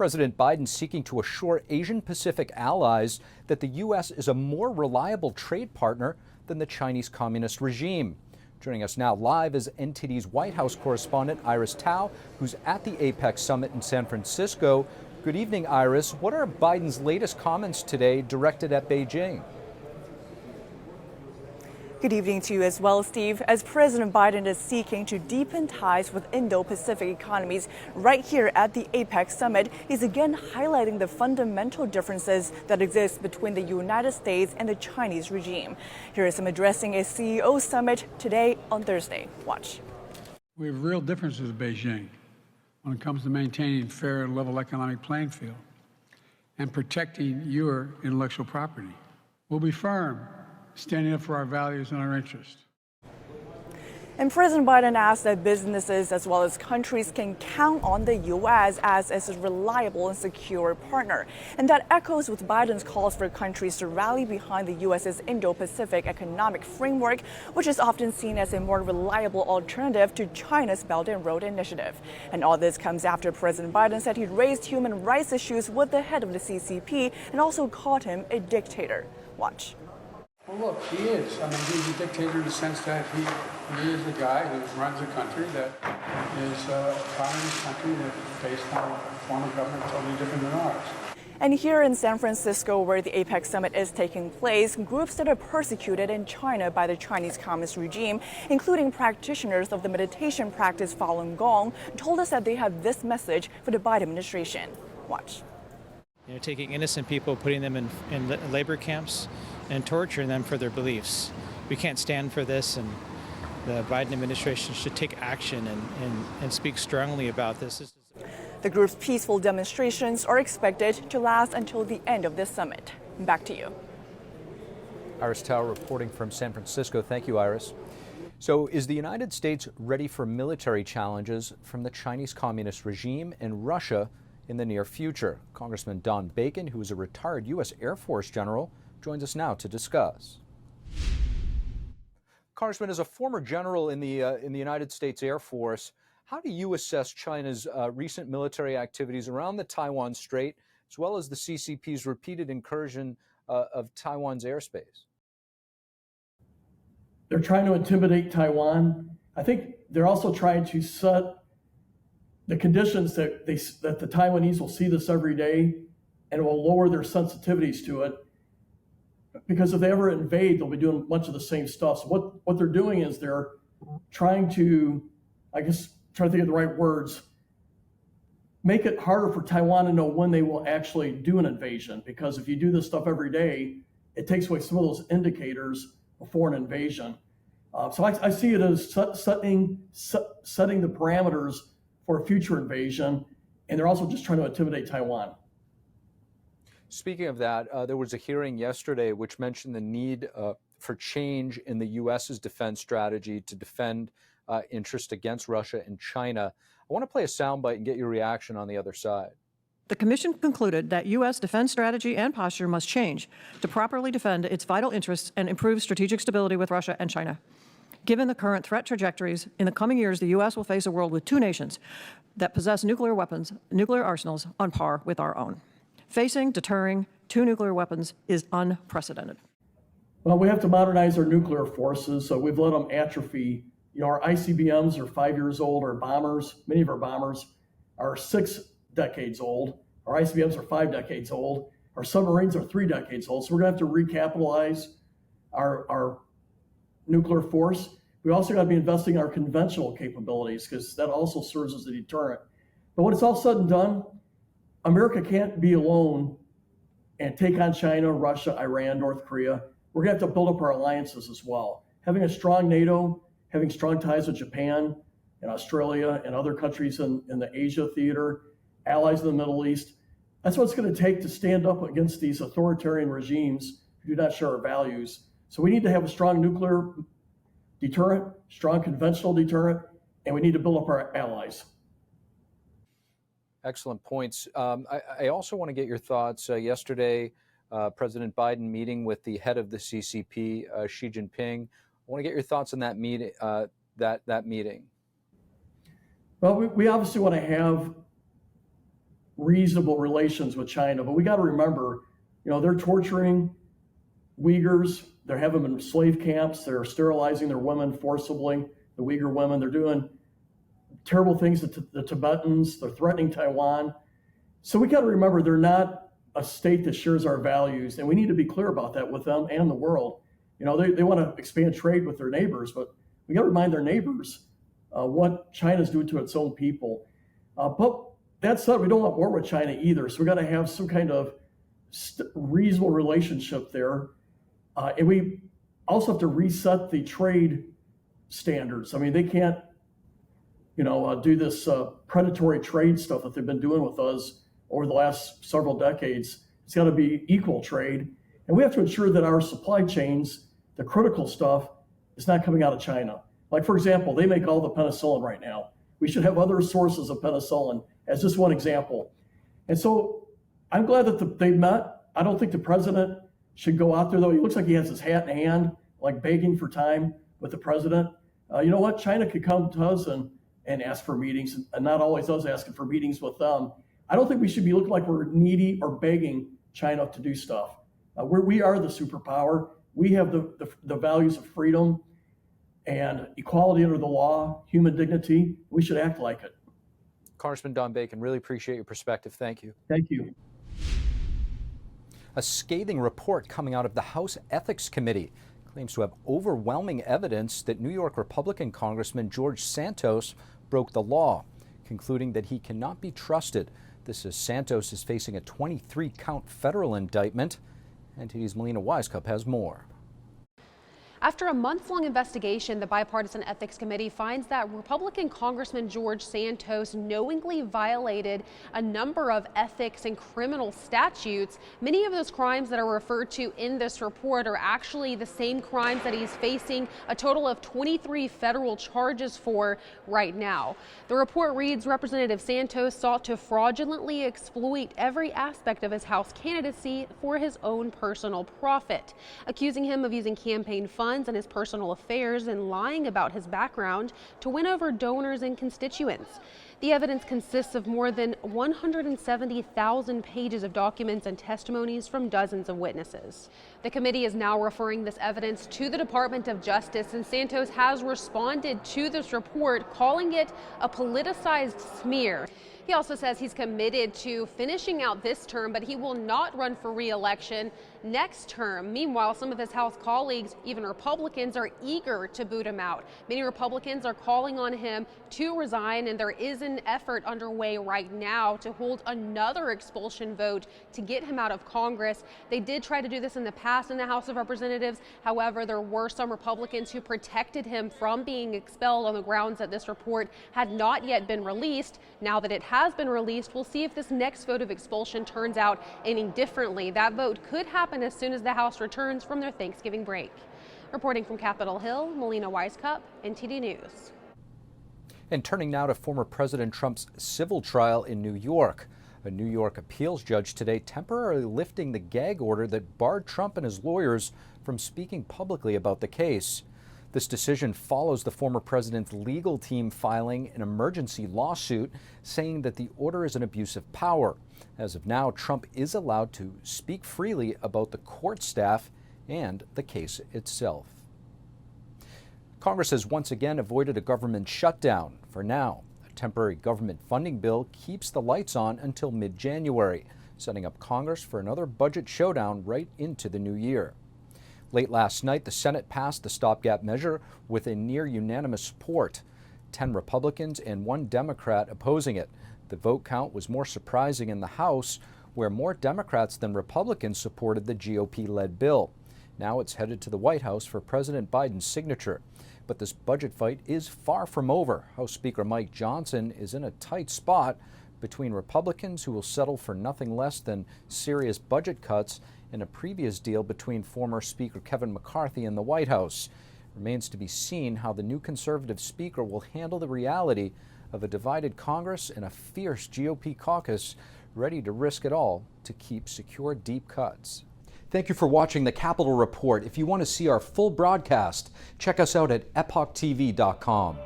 President Biden seeking to assure Asian-Pacific allies that the U.S. is a more reliable trade partner than the Chinese communist regime. Joining us now live is NTD's White House correspondent Iris Tao, who's at the APEC summit in San Francisco. Good evening, Iris. What are Biden's latest comments today directed at Beijing? Good evening to you as well, Steve. As President Biden is seeking to deepen ties with Indo-Pacific economies right here at the APEC summit, he's again highlighting the fundamental differences that exist between the United States and the Chinese regime. Here is him addressing a CEO summit today on Thursday. Watch. We have real differences with Beijing when it comes to maintaining fair and level economic playing field and protecting your intellectual property. We'll be firm, standing up for our values and our interests. And President Biden asked that businesses as well as countries can count on the U.S. as a reliable and secure partner. And that echoes with Biden's calls for countries to rally behind the U.S.'s Indo-Pacific economic framework, which is often seen as a more reliable alternative to China's Belt and Road Initiative. And all this comes after President Biden said he'd raised human rights issues with the head of the CCP and also called him a dictator. Watch. Well, look, he is. I mean, he's a dictator in the sense that he is the guy who runs a country that is a communist country that's based on a form of government totally different than ours. And here in San Francisco, where the APEC summit is taking place, groups that are persecuted in China by the Chinese Communist regime, including practitioners of the meditation practice Falun Gong, told us that they have this message for the Biden administration. Watch. You know, taking innocent people, putting them in labor camps, and torturing them for their beliefs. We can't stand for this, and the Biden administration should take action and speak strongly about this. The group's peaceful demonstrations are expected to last until the end of this summit. Back to you. Iris Tao reporting from San Francisco. Thank you, Iris. So is the United States ready for military challenges from the Chinese Communist regime and Russia in the near future? Congressman Don Bacon, who is a retired U.S. Air Force general, joins us now to discuss. Congressman, as a former general in the United States Air Force, how do you assess China's recent military activities around the Taiwan Strait, as well as the CCP's repeated incursion of Taiwan's airspace? They're trying to intimidate Taiwan. I think they're also trying to set the conditions that the Taiwanese will see this every day, and it will lower their sensitivities to it. Because if they ever invade, they'll be doing a bunch of the same stuff. So what they're doing is they're trying to, trying to think of the right words, make it harder for Taiwan to know when they will actually do an invasion. Because if you do this stuff every day, it takes away some of those indicators before an invasion. So I see it as setting the parameters for a future invasion, and they're also just trying to intimidate Taiwan. Speaking of that, there was a hearing yesterday which mentioned the need for change in the U.S.'s defense strategy to defend interest against Russia and China. I want to play a soundbite and get your reaction on the other side. The Commission concluded that U.S. defense strategy and posture must change to properly defend its vital interests and improve strategic stability with Russia and China. Given the current threat trajectories, in the coming years, the U.S. will face a world with two nations that possess nuclear weapons, nuclear arsenals on par with our own. Facing, deterring two nuclear weapons is unprecedented. Well, we have to modernize our nuclear forces, so we've let them atrophy. You know, our ICBMs are 5 years old. Our bombers, many of our bombers, are 6 decades old. Our ICBMs are 5 decades old. Our submarines are 3 decades old. So we're going to have to recapitalize our nuclear force. We also got to be investing in our conventional capabilities, because that also serves as a deterrent. But when it's all said and done, America can't be alone and take on China, Russia, Iran, North Korea. We're going to have to build up our alliances as well. Having a strong NATO, having strong ties with Japan and Australia and other countries in the Asia theater, allies in the Middle East, that's what it's going to take to stand up against these authoritarian regimes who do not share our values. So we need to have a strong nuclear deterrent, strong conventional deterrent, and we need to build up our allies. Excellent points. I also want to get your thoughts. Yesterday, President Biden meeting with the head of the CCP, Xi Jinping. I want to get your thoughts on that meeting. That meeting. Well, we obviously want to have reasonable relations with China. But we got to remember, they're torturing Uyghurs. They're having them in slave camps. They're sterilizing their women forcibly, the Uyghur women. They're doing terrible things to the Tibetans. They're threatening Taiwan. So we got to remember they're not a state that shares our values, and we need to be clear about that with them and the world. They want to expand trade with their neighbors, but we got to remind their neighbors what China's doing to its own people. But that said, we don't want war with China either. So we got to have some kind of reasonable relationship there. And we also have to reset the trade standards. I mean, they can't, do this predatory trade stuff that they've been doing with us over the last several decades. It's got to be equal trade. And we have to ensure that our supply chains, the critical stuff, is not coming out of China. Like, for example, they make all the penicillin right now. We should have other sources of penicillin, as just one example. And so I'm glad that they met. I don't think the president should go out there, though. He looks like he has his hat in hand, like begging for time with the president. You know what? China could come to us and ask for meetings, and not always us asking for meetings with them. I don't think we should be looking like we're needy or begging China to do stuff. We are the superpower. We have the values of freedom and equality under the law, human dignity. We should act like it. Congressman Don Bacon, really appreciate your perspective. Thank you. Thank you. A scathing report coming out of the House Ethics Committee claims to have overwhelming evidence that New York Republican Congressman George Santos broke the law, concluding that he cannot be trusted. This is Santos is facing a 23-count federal indictment. NTD's Melina Wisecup has more. After a month-long investigation, the Bipartisan Ethics Committee finds that Republican Congressman George Santos knowingly violated a number of ethics and criminal statutes. Many of those crimes that are referred to in this report are actually the same crimes that he's facing a total of 23 federal charges for right now. The report reads, Representative Santos sought to fraudulently exploit every aspect of his House candidacy for his own personal profit, accusing him of using campaign funds and his personal affairs and lying about his background to win over donors and constituents. The evidence consists of more than 170,000 pages of documents and testimonies from dozens of witnesses. The committee is now referring this evidence to the Department of Justice, and Santos has responded to this report, calling it a politicized smear. He also says he's committed to finishing out this term, but he will not run for re-election next term. Meanwhile, some of his House colleagues, even Republicans, are eager to boot him out. Many Republicans are calling on him to resign, and there is an effort underway right now to hold another expulsion vote to get him out of Congress. They did try to do this in the past in the House of Representatives. However, there were some Republicans who protected him from being expelled on the grounds that this report had not yet been released. Now that it has been released, we'll see if this next vote of expulsion turns out any differently. That vote could happen as soon as the House returns from their Thanksgiving break. Reporting from Capitol Hill, Melina Wisecup, NTD News. And turning now to former President Trump's civil trial in New York. A New York appeals judge today temporarily lifting the gag order that barred Trump and his lawyers from speaking publicly about the case. This decision follows the former president's legal team filing an emergency lawsuit saying that the order is an abuse of power. As of now, Trump is allowed to speak freely about the court staff and the case itself. Congress has once again avoided a government shutdown. For now, a temporary government funding bill keeps the lights on until mid-January, setting up Congress for another budget showdown right into the new year. Late last night, the Senate passed the stopgap measure with a near unanimous support, 10 Republicans and 1 Democrat opposing it. The vote count was more surprising in the House, where more Democrats than Republicans supported the GOP-led bill. Now it's headed to the White House for President Biden's signature. But this budget fight is far from over. House Speaker Mike Johnson is in a tight spot between Republicans who will settle for nothing less than serious budget cuts and a previous deal between former Speaker Kevin McCarthy and the White House. It remains to be seen how the new conservative speaker will handle the reality of a divided Congress and a fierce GOP caucus ready to risk it all to keep secure deep cuts. Thank you for watching the Capitol Report. If you want to see our full broadcast, check us out at epochtv.com.